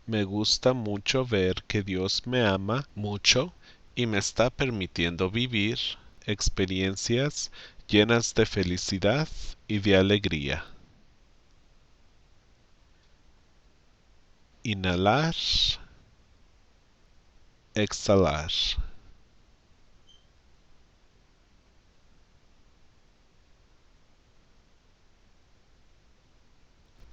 Me gusta mucho ver que Dios me ama mucho y me está permitiendo vivir experiencias llenas de felicidad y de alegría. Inhalar, exhalar.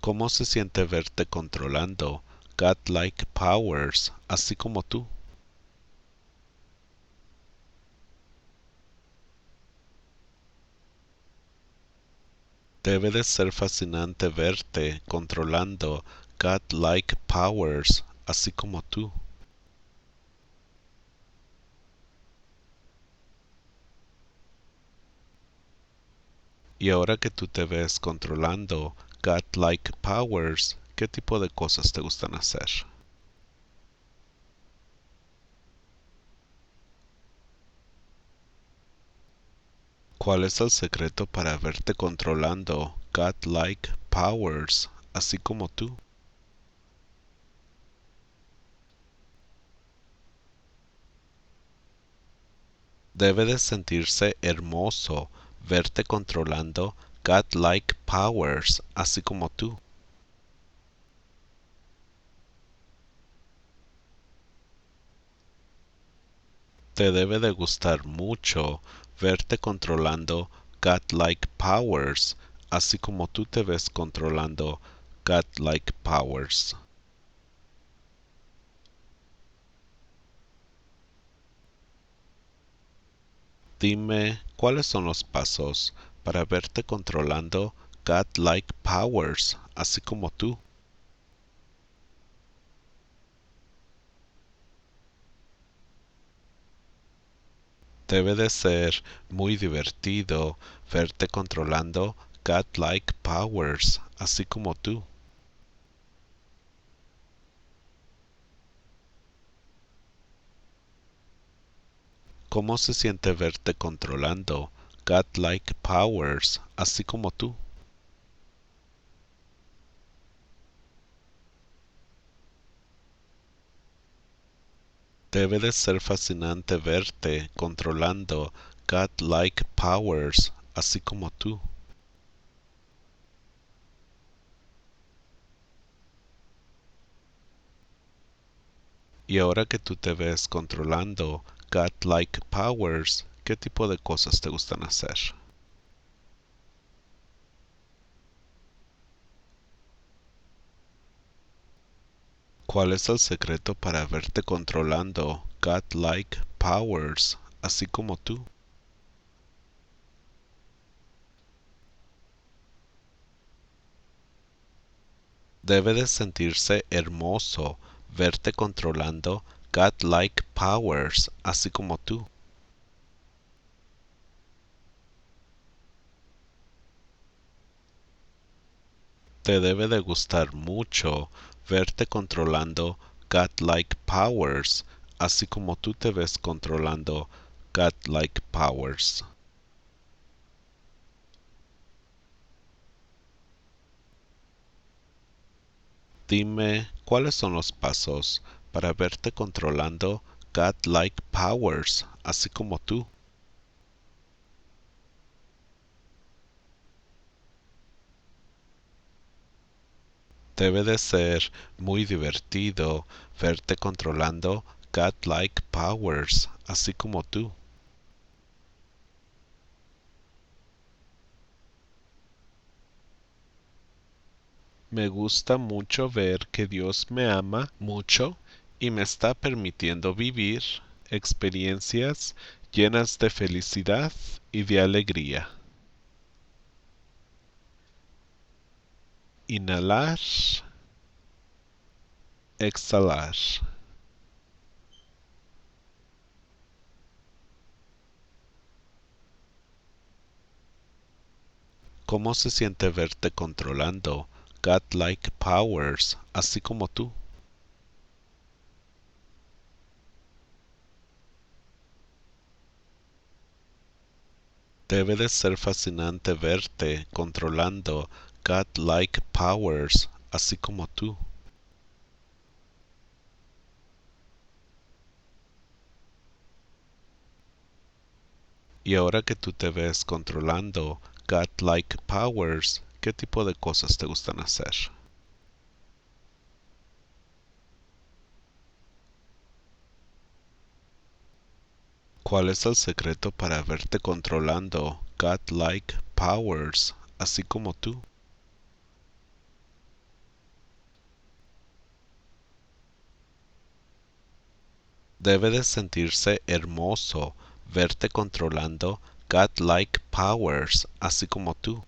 ¿Cómo se siente verte controlando godlike powers, así como tú? Debe de ser fascinante verte controlando godlike powers, así como tú. Y ahora que tú te ves controlando godlike powers, ¿qué tipo de cosas te gustan hacer? ¿Cuál es el secreto para verte controlando godlike powers, así como tú? Debe de sentirse hermoso verte controlando godlike powers, así como tú. Te debe de gustar mucho verte controlando godlike powers, así como tú te ves controlando godlike powers. Dime, ¿cuáles son los pasos para verte controlando godlike powers, así como tú? Debe de ser muy divertido verte controlando godlike powers, así como tú. ¿Cómo se siente verte controlando godlike powers, así como tú? Debe de ser fascinante verte controlando godlike powers, así como tú. Y ahora que tú te ves controlando godlike powers, ¿qué tipo de cosas te gustan hacer? ¿Cuál es el secreto para verte controlando godlike powers, así como tú? Debe de sentirse hermoso verte controlando godlike powers, así como tú. Te debe de gustar mucho verte controlando godlike powers, así como tú te ves controlando godlike powers. Dime, ¿cuáles son los pasos para verte controlando godlike powers, así como tú? Debe de ser muy divertido verte controlando godlike powers, así como tú. Me gusta mucho ver que Dios me ama mucho y me está permitiendo vivir experiencias llenas de felicidad y de alegría. Inhalar, exhalar. ¿Cómo se siente verte controlando godlike powers, así como tú? Debe de ser fascinante verte controlando godlike powers, así como tú. Y ahora que tú te ves controlando godlike powers, ¿qué tipo de cosas te gustan hacer? ¿Cuál es el secreto para verte controlando godlike powers, así como tú? Debe de sentirse hermoso verte controlando godlike powers, así como tú.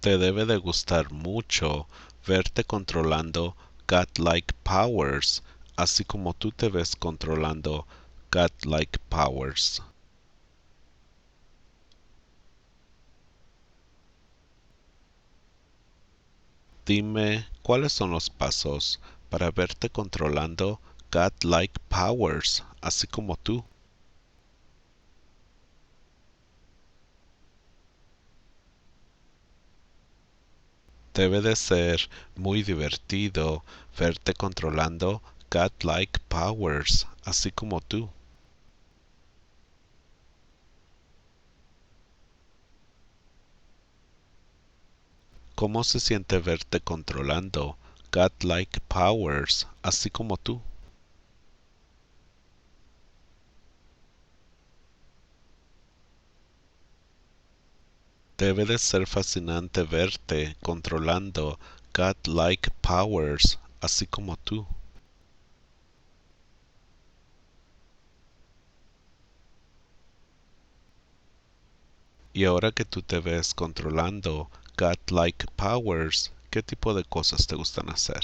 Te debe de gustar mucho verte controlando godlike powers, así como tú te ves controlando godlike powers. Dime, ¿cuáles son los pasos para verte controlando godlike powers, así como tú? Debe de ser muy divertido verte controlando godlike powers, así como tú. ¿Cómo se siente verte controlando godlike powers, así como tú? Debe de ser fascinante verte controlando godlike powers, así como tú. Y ahora que tú te ves controlando godlike powers, ¿qué tipo de cosas te gustan hacer?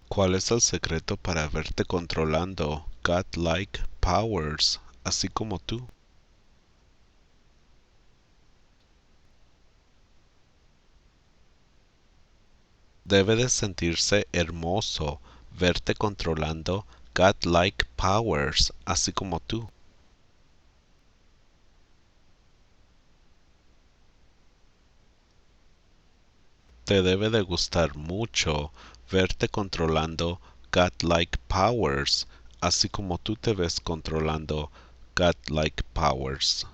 ¿Cuál es el secreto para verte controlando godlike powers, así como tú? Debe de sentirse hermoso verte controlando godlike powers, así como tú. Te debe de gustar mucho verte controlando godlike powers, así como tú te ves controlando godlike powers.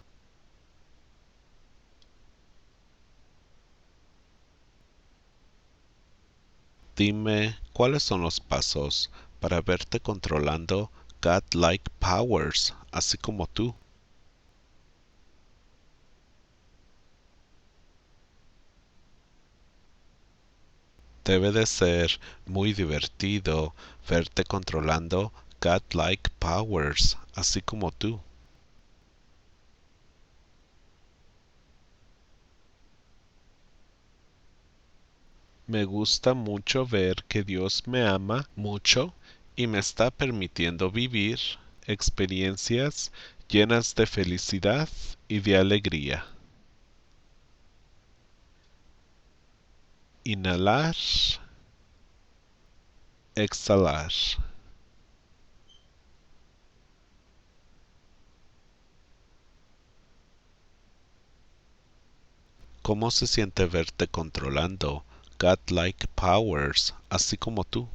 Dime, ¿cuáles son los pasos para verte controlando godlike powers, así como tú? Debe de ser muy divertido verte controlando godlike powers, así como tú. Me gusta mucho ver que Dios me ama mucho y me está permitiendo vivir experiencias llenas de felicidad y de alegría. Inhalar, exhalar. ¿Cómo se siente verte controlando godlike powers, así como tú?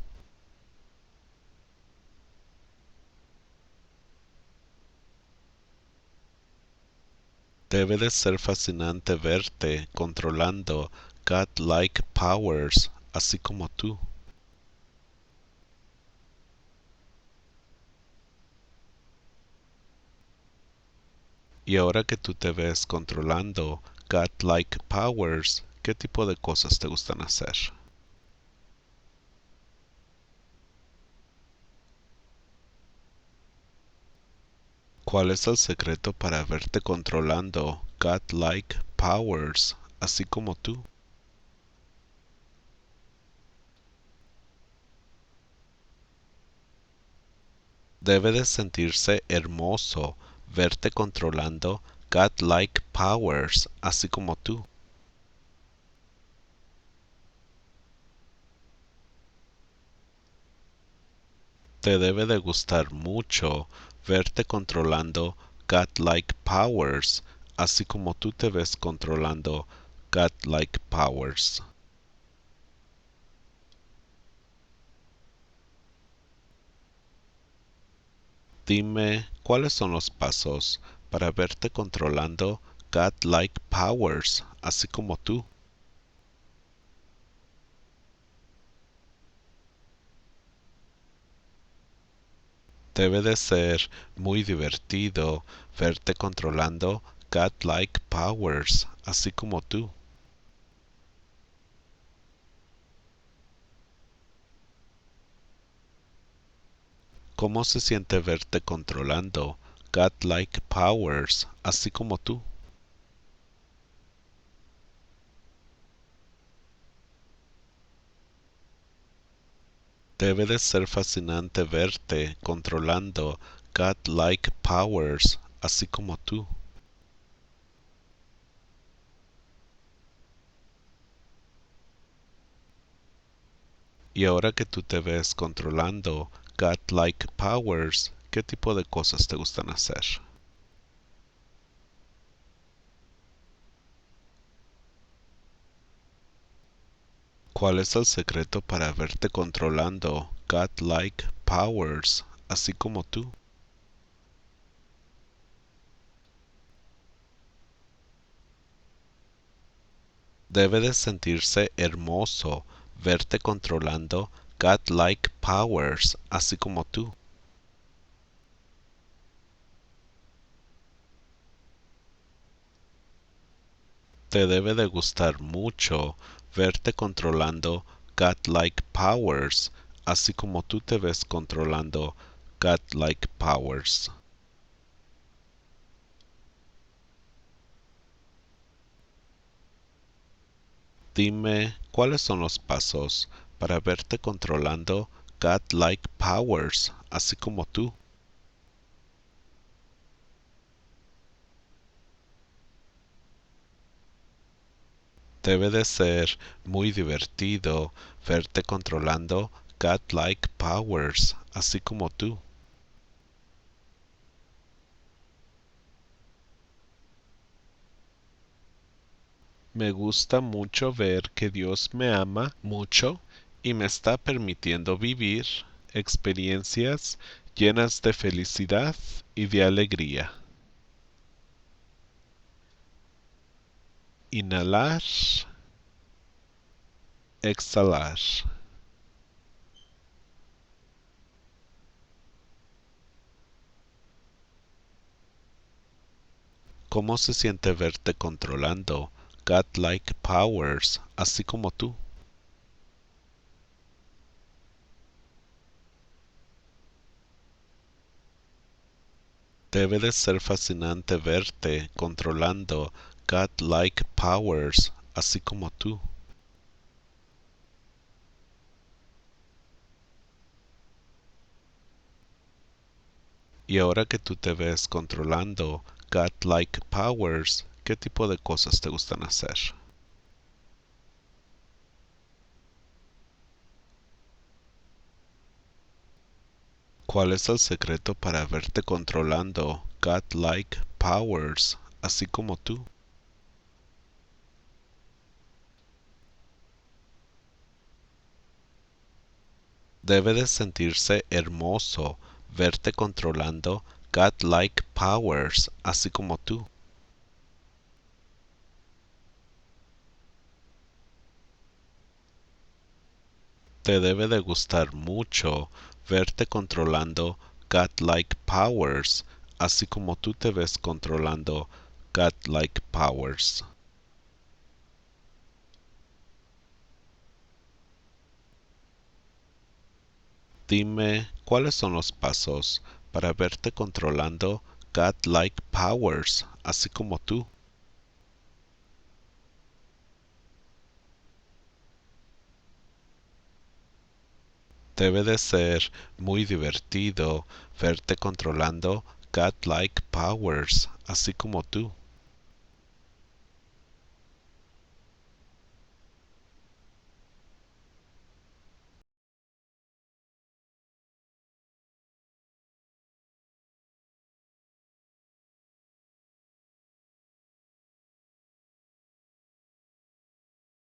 Debe de ser fascinante verte controlando godlike powers, así como tú. Y ahora que tú te ves controlando godlike powers, ¿qué tipo de cosas te gustan hacer? ¿Cuál es el secreto para verte controlando godlike powers, así como tú? Debe de sentirse hermoso verte controlando godlike powers, así como tú. Te debe de gustar mucho verte controlando godlike powers, así como tú te ves controlando godlike powers. Dime cuáles son los pasos para verte controlando godlike powers, así como tú. Debe de ser muy divertido verte controlando godlike powers, así como tú. ¿Cómo se siente verte controlando godlike powers, así como tú? Debe de ser fascinante verte controlando godlike powers, así como tú. Y ahora que tú te ves controlando godlike powers, ¿qué tipo de cosas te gustan hacer? ¿Cuál es el secreto para verte controlando godlike powers, así como tú? Debe de sentirse hermoso verte controlando godlike powers, así como tú. Te debe de gustar mucho verte controlando godlike powers, así como tú te ves controlando godlike powers. Dime cuáles son los pasos para verte controlando godlike powers, así como tú. Debe de ser muy divertido verte controlando godlike powers, así como tú. Me gusta mucho ver que Dios me ama mucho y me está permitiendo vivir experiencias llenas de felicidad y de alegría. Inhalar, exhalar. ¿Cómo se siente verte controlando godlike powers, así como tú? Debe de ser fascinante verte controlando godlike powers, así como tú. Y ahora que tú te ves controlando godlike powers, ¿qué tipo de cosas te gustan hacer? ¿Cuál es el secreto para verte controlando godlike powers, así como tú? Debe de sentirse hermoso verte controlando godlike powers, así como tú. Te debe de gustar mucho verte controlando godlike powers, así como tú te ves controlando godlike powers. Dime cuáles son los pasos para verte controlando godlike powers, así como tú. Debe de ser muy divertido verte controlando godlike powers, así como tú.